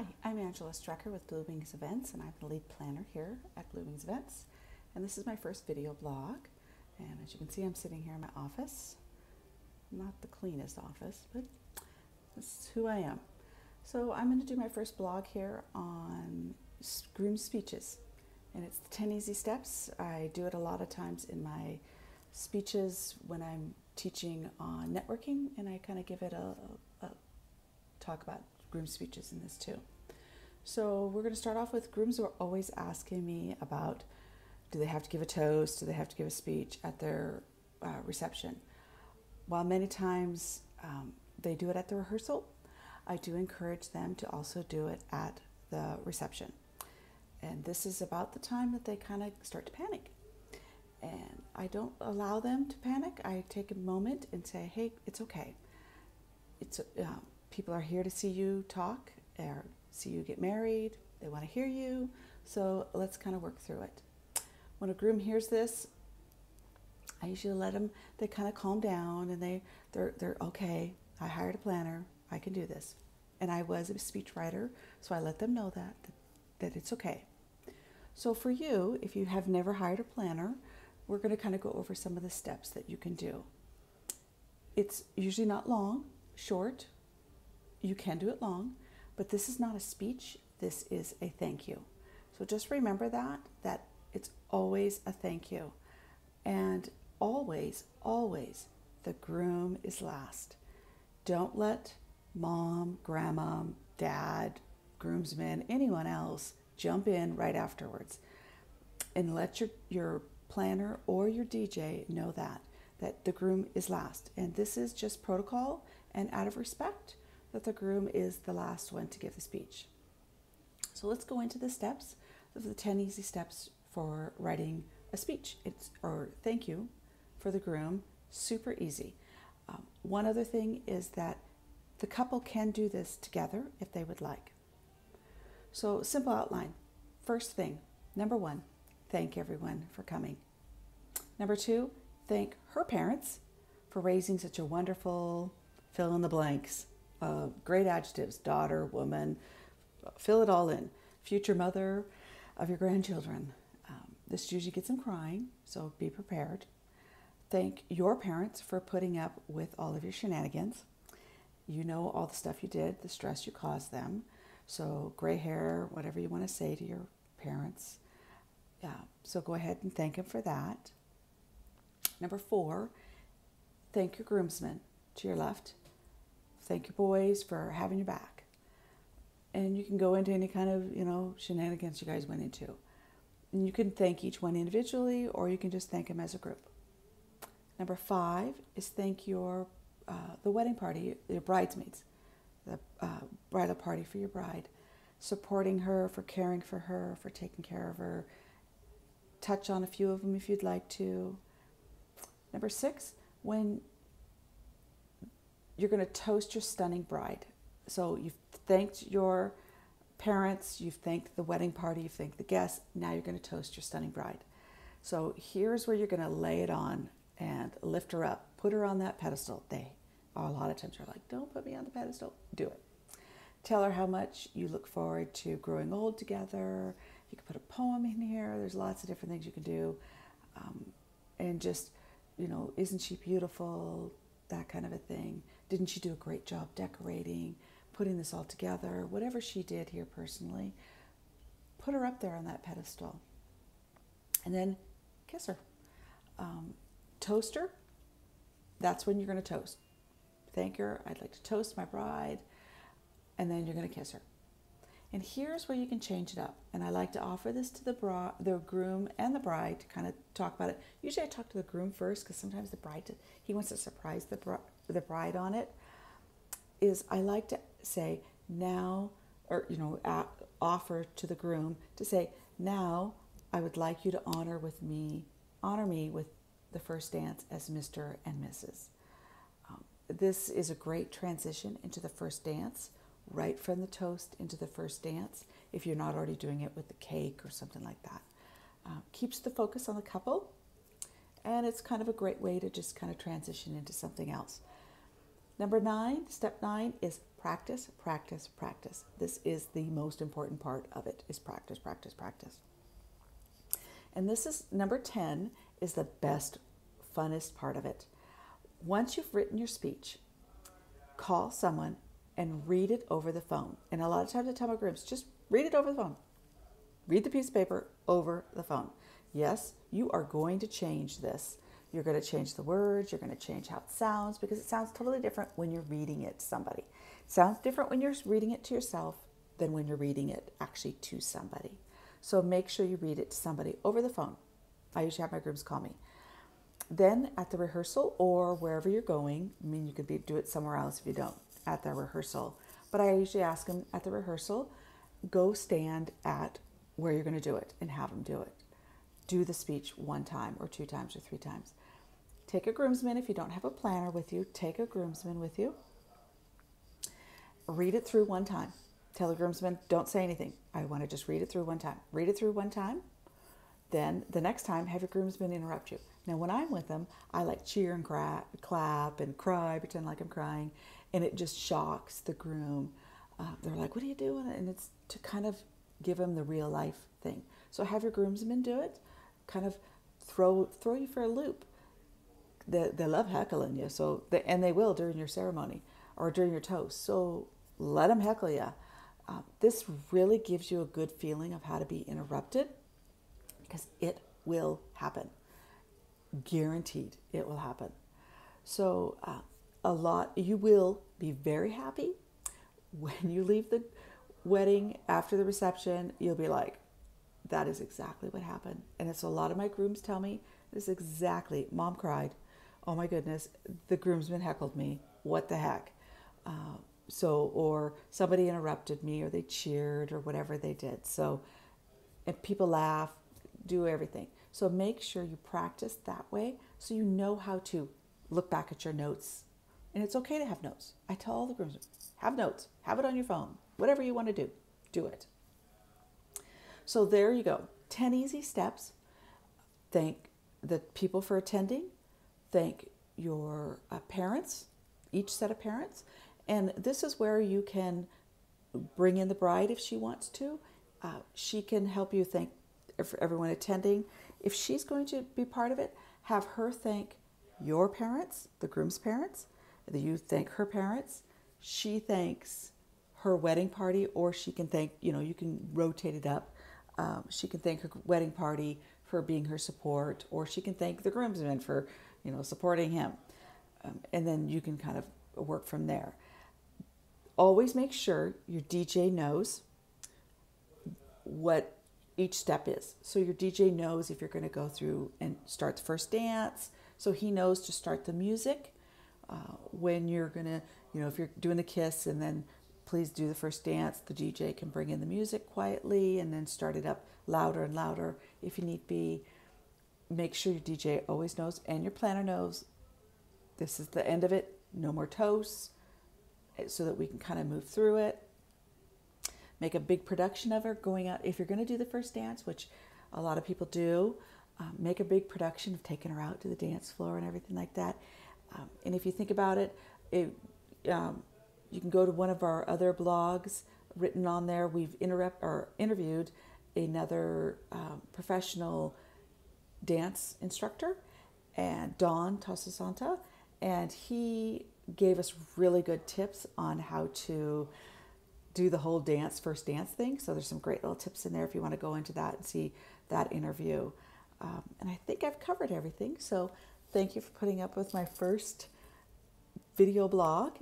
Hi, I'm Angela Strecker with Blue Wings Events, and I'm the lead planner here at Blue Wings Events. And this is my first video blog. And as you can see, I'm sitting here in my office. Not the cleanest office, but this is who I am. So I'm going to do my first blog here on groom speeches. And it's the 10 easy steps. I do it a lot of times in my speeches when I'm teaching on networking, and I kind of give it a talk about groom speeches in this too. So we're going to start off with grooms who are always asking me about, do they have to give a toast? Do they have to give a speech at their reception? While many times they do it at the rehearsal, I do encourage them to also do it at the reception. And this is about the time that they kind of start to panic. And I don't allow them to panic. I take a moment and say, hey, it's okay. It's people are here to see you talk or see you get married. They want to hear you. So let's kind of work through it. When a groom hears this, I usually let them, they kind of calm down and they're okay. I hired a planner. I can do this. And I was a speechwriter, so I let them know that it's okay. So for you, if you have never hired a planner, we're going to kind of go over some of the steps that you can do. It's usually not long, short. You can do it long, but this is not a speech. This is a thank you. So just remember that it's always a thank you. And always, always, the groom is last. Don't let mom, grandma, dad, groomsmen, anyone else jump in right afterwards. And let your planner or your DJ know that the groom is last. And this is just protocol and out of respect that the groom is the last one to give the speech. So let's go into the steps of the 10 easy steps for writing a speech. Or thank you for the groom. Super easy. One other thing is that the couple can do this together if they would like. So simple outline. First thing, number 1, thank everyone for coming. Number 2, thank her parents for raising such a wonderful fill in the blanks. Great adjectives, daughter, woman, fill it all in. Future mother of your grandchildren. This usually gets them crying, so be prepared. Thank your parents for putting up with all of your shenanigans. You know all the stuff you did, the stress you caused them. So gray hair, whatever you want to say to your parents. So go ahead and thank them for that. Number 4, thank your groomsmen to your left. Thank your boys for having your back. And you can go into any kind of, shenanigans you guys went into. And you can thank each one individually, or you can just thank them as a group. Number 5 is thank the wedding party, your bridesmaids, the bridal party for your bride. Supporting her, for caring for her, for taking care of her. Touch on a few of them if you'd like to. Number 6, when you're going to toast your stunning bride. So you've thanked your parents, you've thanked the wedding party, you've thanked the guests. Now you're going to toast your stunning bride. So here's where you're going to lay it on and lift her up. Put her on that pedestal. A lot of times are like, don't put me on the pedestal. Do it. Tell her how much you look forward to growing old together. You can put a poem in here. There's lots of different things you can do. And just, isn't she beautiful? That kind of a thing. Didn't she do a great job decorating, putting this all together? Whatever she did here personally, put her up there on that pedestal. And then kiss her. Toast her. That's when you're going to toast. Thank her. I'd like to toast my bride. And then you're going to kiss her. And here's where you can change it up. And I like to offer this to the groom and the bride to kind of talk about it. Usually I talk to the groom first because sometimes the bride, he wants to surprise the bride on it. I like to say now, or offer to the groom to say, now I would like you to honor me with the first dance as Mr. and Mrs. This is a great transition into the first dance. Right from the toast into the first dance, if you're not already doing it with the cake or something like that. Keeps the focus on the couple, and it's kind of a great way to just kind of transition into something else. Step 9 is Practice, practice, practice. This is the most important part of it, is practice, practice, practice. And this is number 10, is the best, funnest part of it. Once you've written your speech, call someone and read it over the phone. And a lot of times I tell my grooms, just read it over the phone. Read the piece of paper over the phone. Yes, you are going to change this. You're going to change the words. You're going to change how it sounds, because it sounds totally different when you're reading it to somebody. It sounds different when you're reading it to yourself than when you're reading it actually to somebody. So make sure you read it to somebody over the phone. I usually have my grooms call me. Then at the rehearsal or wherever you're going, I mean, you could do it somewhere else if you don't, at the rehearsal. But I usually ask them at the rehearsal, go stand at where you're going to do it and have them do it. Do the speech 1 time or 2 times or 3 times. Take a groomsman. If you don't have a planner with you, take a groomsman with you. Read it through 1 time. Tell the groomsman, don't say anything. I want to just read it through 1 time. Read it through 1 time. Then the next time, have your groomsman interrupt you. Now, when I'm with them, I like cheer and clap and cry, pretend like I'm crying, and it just shocks the groom. They're like, what are you doing? And it's to kind of give them the real life thing. So have your groomsmen do it, kind of throw you for a loop. They love heckling you, and they will during your ceremony or during your toast. So let them heckle you. This really gives you a good feeling of how to be interrupted, because it will happen. Guaranteed it will happen. So you will be very happy when you leave the wedding after the reception. You'll be like, that is exactly what happened. And it's a lot of my grooms tell me this is exactly, Mom cried. Oh my goodness, the groomsman heckled me. What the heck? Or somebody interrupted me, or they cheered, or whatever they did. So, and people laugh, do everything. So make sure you practice that way, so you know how to look back at your notes. And it's okay to have notes. I tell all the groomsmen, have notes, have it on your phone, whatever you want to do, do it. So there you go. 10 easy steps. Thank the people for attending. Thank your parents, each set of parents. And this is where you can bring in the bride if she wants to. She can help you thank everyone attending. If she's going to be part of it, have her thank your parents, the groom's parents. You thank her parents. She thanks her wedding party, or she can thank, you can rotate it up. She can thank her wedding party for being her support, or she can thank the groomsmen for, supporting him. And then you can kind of work from there. Always make sure your DJ knows what each step is. So your DJ knows if you're going to go through and start the first dance. So he knows to start the music. When you're going to, if you're doing the kiss and then please do the first dance, the DJ can bring in the music quietly and then start it up louder and louder if you need be. Make sure your DJ always knows, and your planner knows, this is the end of it. No more toasts, so that we can kind of move through it. Make a big production of her going out. If you're going to do the first dance, which a lot of people do, make a big production of taking her out to the dance floor and everything like that. And if you think about it, you can go to one of our other blogs. Written on there, we've interviewed another professional dance instructor, and Don Tosasanta, and he gave us really good tips on how to do the whole first dance thing. So there's some great little tips in there if you want to go into that and see that interview. And I think I've covered everything. So thank you for putting up with my first video blog.